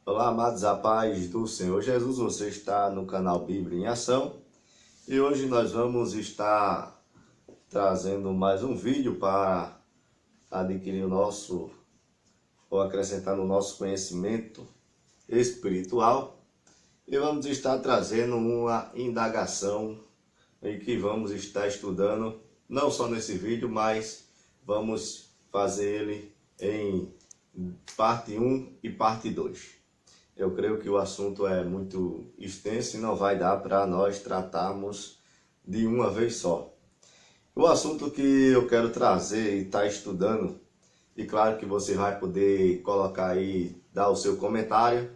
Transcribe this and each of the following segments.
Olá, amados, a paz do Senhor Jesus. Você está no canal Bíblia em Ação e hoje nós vamos estar trazendo mais um vídeo para adquirir ou acrescentar no nosso conhecimento espiritual, e vamos estar trazendo uma indagação em que vamos estar estudando, não só nesse vídeo, mas vamos fazer ele em parte 1 e parte 2. Eu creio que o assunto é muito extenso e não vai dar para nós tratarmos de uma vez só. O assunto que eu quero trazer e estar estudando, e claro que você vai poder colocar aí, dar o seu comentário.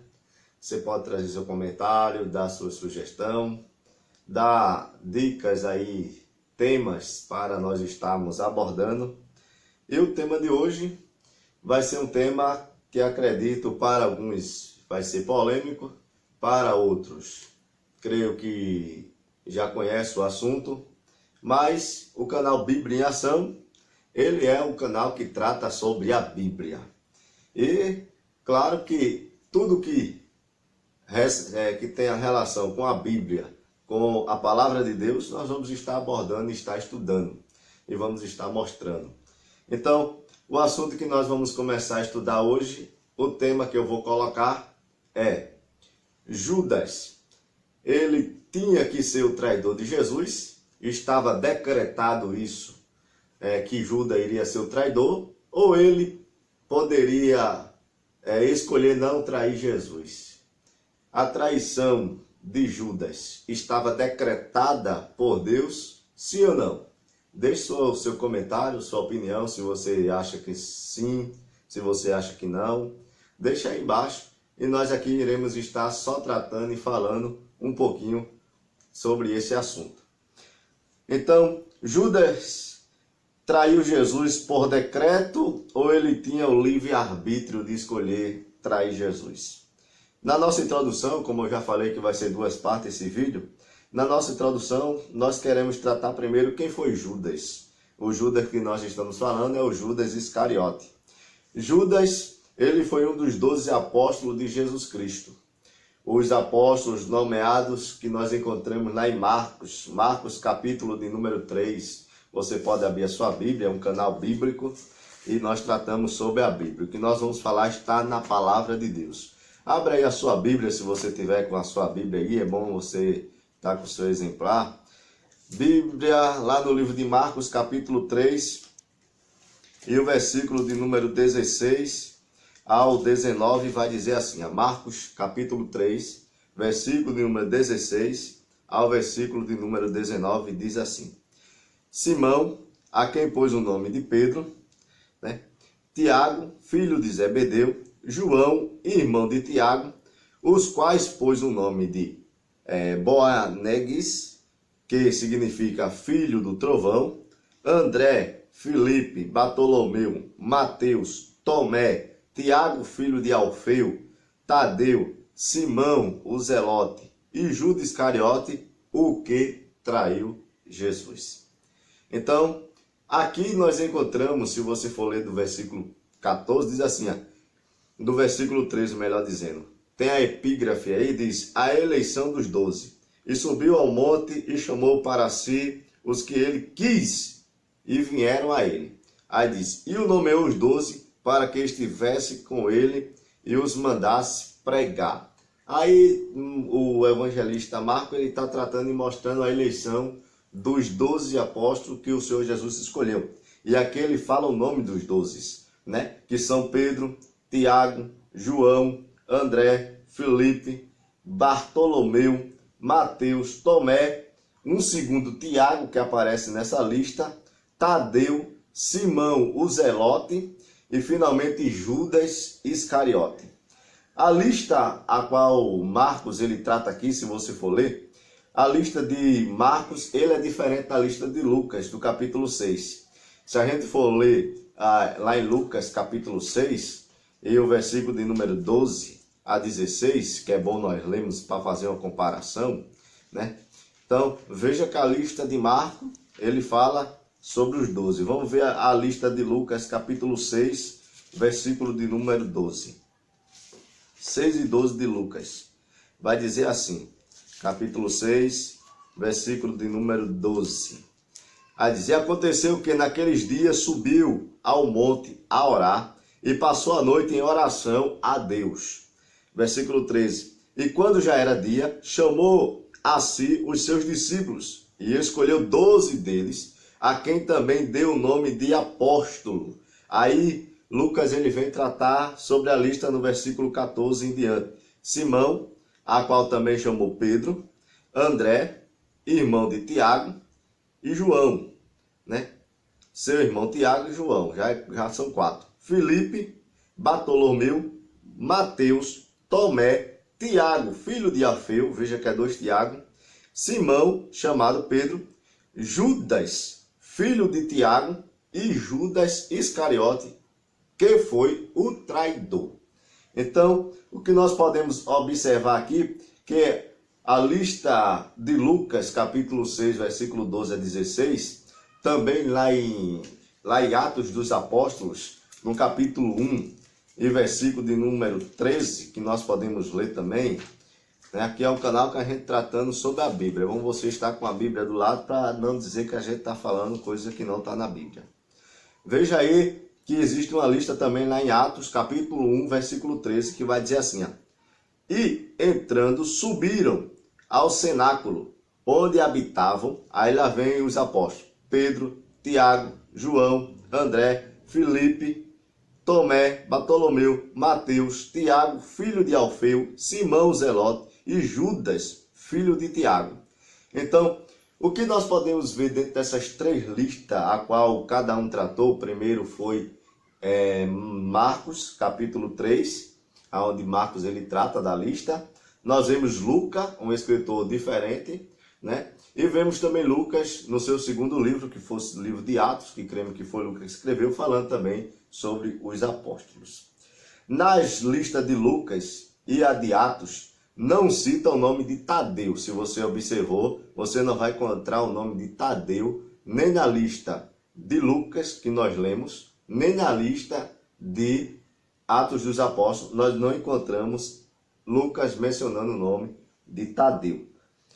Você pode trazer seu comentário, dar sua sugestão, dar dicas aí, temas para nós estarmos abordando. E o tema de hoje vai ser um tema que acredito para alguns vai ser polêmico, para outros creio que já conhece o assunto, mas o canal Bíblia em Ação, ele é um canal que trata sobre a Bíblia. E claro que tudo que tem a relação com a Bíblia, com a palavra de Deus, nós vamos estar abordando e estar estudando e vamos estar mostrando. Então, o assunto que nós vamos começar a estudar hoje, o tema que eu vou colocar é Judas. Ele tinha que ser o traidor de Jesus, estava decretado isso, que Judas iria ser o traidor, ou ele poderia escolher não trair Jesus. A traição de Judas estava decretada por Deus, sim ou não? Deixe o seu comentário, sua opinião, se você acha que sim, se você acha que não. Deixa aí embaixo e nós aqui iremos estar só tratando e falando um pouquinho sobre esse assunto. Então, Judas traiu Jesus por decreto ou ele tinha o livre-arbítrio de escolher trair Jesus? Na nossa introdução, como eu já falei que vai ser duas partes esse vídeo, na nossa introdução nós queremos tratar primeiro quem foi Judas. O Judas que nós estamos falando é o Judas Iscariote. Judas, ele foi um dos 12 apóstolos de Jesus Cristo. Os apóstolos nomeados que nós encontramos lá em Marcos capítulo de número 3. Você pode abrir a sua Bíblia, é um canal bíblico, e nós tratamos sobre a Bíblia. O que nós vamos falar está na palavra de Deus. Abra aí a sua Bíblia, se você tiver com a sua Bíblia aí, é bom você estar com o seu exemplar. Bíblia, lá no livro de Marcos capítulo 3, e o versículo de número 16 ao 19 vai dizer assim, Marcos capítulo 3, versículo de número 16 ao versículo de número 19, diz assim: Simão, a quem pôs o nome de Pedro, Tiago, filho de Zebedeu, João, irmão de Tiago, os quais pôs o nome de Boanerges, que significa filho do trovão, André, Filipe, Bartolomeu, Mateus, Tomé, Tiago, filho de Alfeu, Tadeu, Simão, o Zelote, e Judas Iscariote, o que traiu Jesus. Então, aqui nós encontramos, se você for ler do versículo 14, diz assim, do versículo 13, melhor dizendo, tem a epígrafe aí, diz, a eleição dos 12, e subiu ao monte e chamou para si os que ele quis, e vieram a ele. Aí diz, e o nomeou os 12, para que estivesse com ele e os mandasse pregar. Aí o evangelista Marcos está tratando e mostrando a eleição dos 12 apóstolos que o Senhor Jesus escolheu. E aqui ele fala o nome dos 12, que são Pedro, Tiago, João, André, Filipe, Bartolomeu, Mateus, Tomé, um segundo Tiago que aparece nessa lista, Tadeu, Simão, o Zelote, e finalmente Judas Iscariote. A lista a qual Marcos ele trata aqui, se você for ler, a lista de Marcos ele é diferente da lista de Lucas, do capítulo 6. Se a gente for ler lá em Lucas capítulo 6, e o versículo de número 12 a 16, que é bom nós lermos para fazer uma comparação, Então, veja que a lista de Marcos, ele fala sobre os 12. Vamos ver a lista de Lucas, capítulo 6, versículo de número 12. 6 e 12 de Lucas. Vai dizer assim, capítulo 6, versículo de número 12. Vai dizer, aconteceu que naqueles dias subiu ao monte a orar e passou a noite em oração a Deus. Versículo 13. E quando já era dia, chamou a si os seus discípulos e escolheu 12 deles, a quem também deu o nome de apóstolo. Aí Lucas ele vem tratar sobre a lista no versículo 14 em diante. Simão, a qual também chamou Pedro, André, irmão de Tiago, e João, né? Seu irmão Tiago e João, já são 4. Filipe, Bartolomeu, Mateus, Tomé, Tiago, filho de Alfeu, veja que é 2 Tiago, Simão, chamado Pedro, Judas, filho de Tiago, e Judas Iscariote, que foi o traidor. Então, o que nós podemos observar aqui, que a lista de Lucas, capítulo 6, versículo 12 a 16, também lá em Atos dos Apóstolos, no capítulo 1 e versículo de número 13, que nós podemos ler também, né? Aqui é um canal que a gente tratando sobre a Bíblia. Vamos você estar com a Bíblia do lado para não dizer que a gente está falando coisa que não está na Bíblia. Veja aí que existe uma lista também lá em Atos, capítulo 1, versículo 13, que vai dizer assim, ó. E entrando, subiram ao cenáculo, onde habitavam, aí lá vem os apóstolos, Pedro, Tiago, João, André, Filipe, Tomé, Bartolomeu, Mateus, Tiago, filho de Alfeu, Simão Zelote e Judas, filho de Tiago. Então, o que nós podemos ver dentro dessas 3 listas, a qual cada um tratou? O primeiro foi Marcos, capítulo 3, onde Marcos ele trata da lista. Nós vemos Lucas, um escritor diferente, né? E vemos também Lucas no seu segundo livro, que fosse o livro de Atos, que cremos que foi Lucas que escreveu, falando também sobre os apóstolos. Nas listas de Lucas e a de Atos, não cita o nome de Tadeu. Se você observou, você não vai encontrar o nome de Tadeu nem na lista de Lucas, que nós lemos, nem na lista de Atos dos Apóstolos, nós não encontramos Lucas mencionando o nome de Tadeu.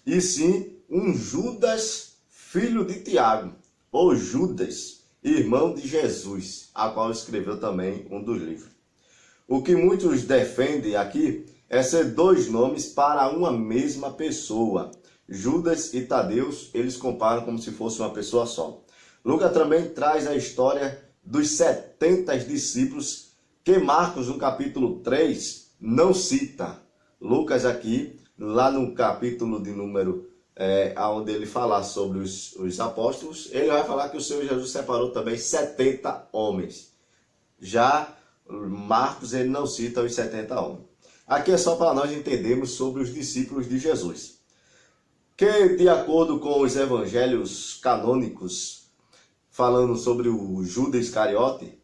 E sim, um Judas, filho de Tiago, ou Judas, irmão de Jesus, a qual escreveu também um dos livros. O que muitos defendem aqui é ser 2 nomes para uma mesma pessoa. Judas e Tadeu, eles comparam como se fosse uma pessoa só. Lucas também traz a história dos 70 discípulos que Marcos, no capítulo 3, não cita. Lucas aqui, lá no capítulo de número, onde ele fala sobre os apóstolos, ele vai falar que o Senhor Jesus separou também 70 homens. Já Marcos, ele não cita os 70 homens. Aqui é só para nós entendermos sobre os discípulos de Jesus. Que, de acordo com os evangelhos canônicos, falando sobre o Judas Iscariote,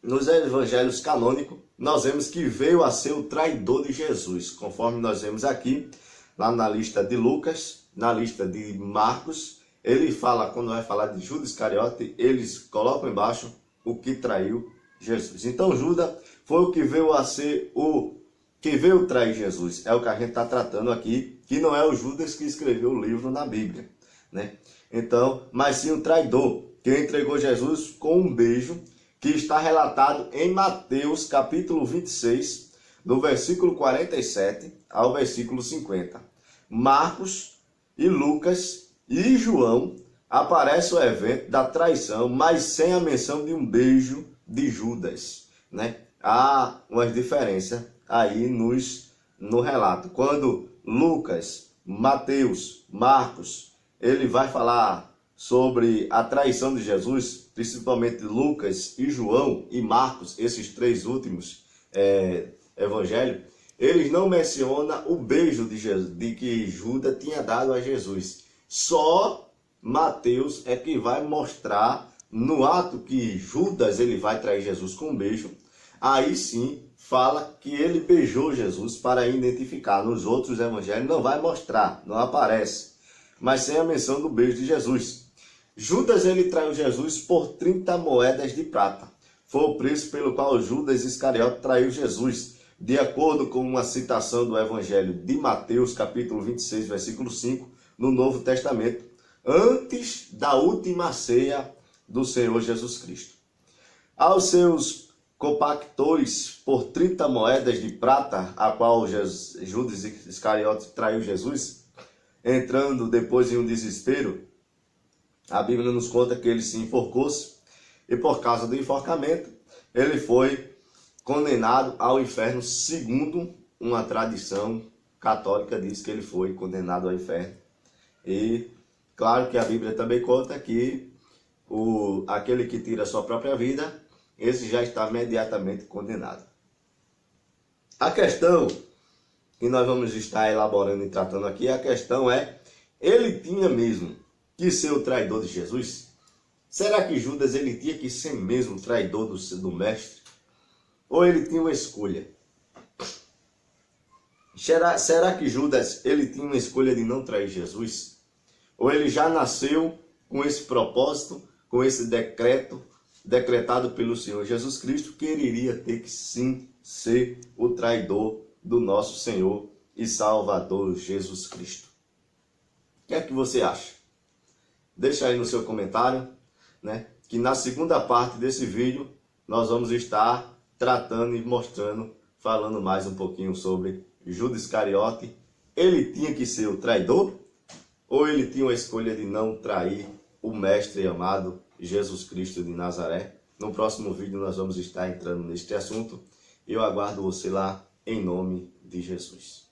nos evangelhos canônicos, nós vemos que veio a ser o traidor de Jesus, conforme nós vemos aqui, lá na lista de Lucas, na lista de Marcos, ele fala, quando vai falar de Judas Iscariote, eles colocam embaixo o que traiu Jesus. Então Judas foi o que veio a ser o que veio trair Jesus. É o que a gente está tratando aqui, que não é o Judas que escreveu o livro na Bíblia, né? Então, mas sim o traidor, que entregou Jesus com um beijo, que está relatado em Mateus capítulo 26, do versículo 47 ao versículo 50. Marcos e Lucas e João aparece o evento da traição, mas sem a menção de um beijo de Judas, né? Há uma diferença aí no relato. Quando Lucas, Mateus, Marcos, ele vai falar sobre a traição de Jesus, principalmente Lucas e João e Marcos, esses 3 últimos evangelhos, eles não mencionam o beijo de Jesus, de que Judas tinha dado a Jesus. Só Mateus é que vai mostrar no ato que Judas ele vai trair Jesus com um beijo. Aí sim fala que ele beijou Jesus para identificar. Nos outros evangelhos não vai mostrar, não aparece, mas sem a menção do beijo de Jesus. Judas ele traiu Jesus por 30 moedas de prata. Foi o preço pelo qual Judas Iscariote traiu Jesus. de acordo com uma citação do Evangelho de Mateus, capítulo 26, versículo 5, no Novo Testamento, antes da última ceia do Senhor Jesus Cristo. Aos seus compactores por 30 moedas de prata, a qual Judas Iscariote traiu Jesus, entrando depois em um desespero, a Bíblia nos conta que ele se enforcou-se e por causa do enforcamento ele foi condenado ao inferno, segundo uma tradição católica diz que ele foi condenado ao inferno. E claro que a Bíblia também conta que aquele que tira a sua própria vida, esse já está imediatamente condenado. A questão que nós vamos estar elaborando e tratando aqui, a questão é, ele tinha mesmo que ser o traidor de Jesus? Será que Judas ele tinha que ser mesmo o traidor do mestre? Ou ele tinha uma escolha? Será que Judas ele tinha uma escolha de não trair Jesus? Ou ele já nasceu com esse propósito, com esse decreto, decretado pelo Senhor Jesus Cristo, que ele iria ter que sim ser o traidor do nosso Senhor e Salvador Jesus Cristo? O que é que você acha? Deixa aí no seu comentário, né? Que na segunda parte desse vídeo nós vamos estar tratando e mostrando, falando mais um pouquinho sobre Judas Iscariote. Ele tinha que ser o traidor? Ou ele tinha a escolha de não trair o mestre amado Jesus Cristo de Nazaré? No próximo vídeo nós vamos estar entrando neste assunto. Eu aguardo você lá em nome de Jesus.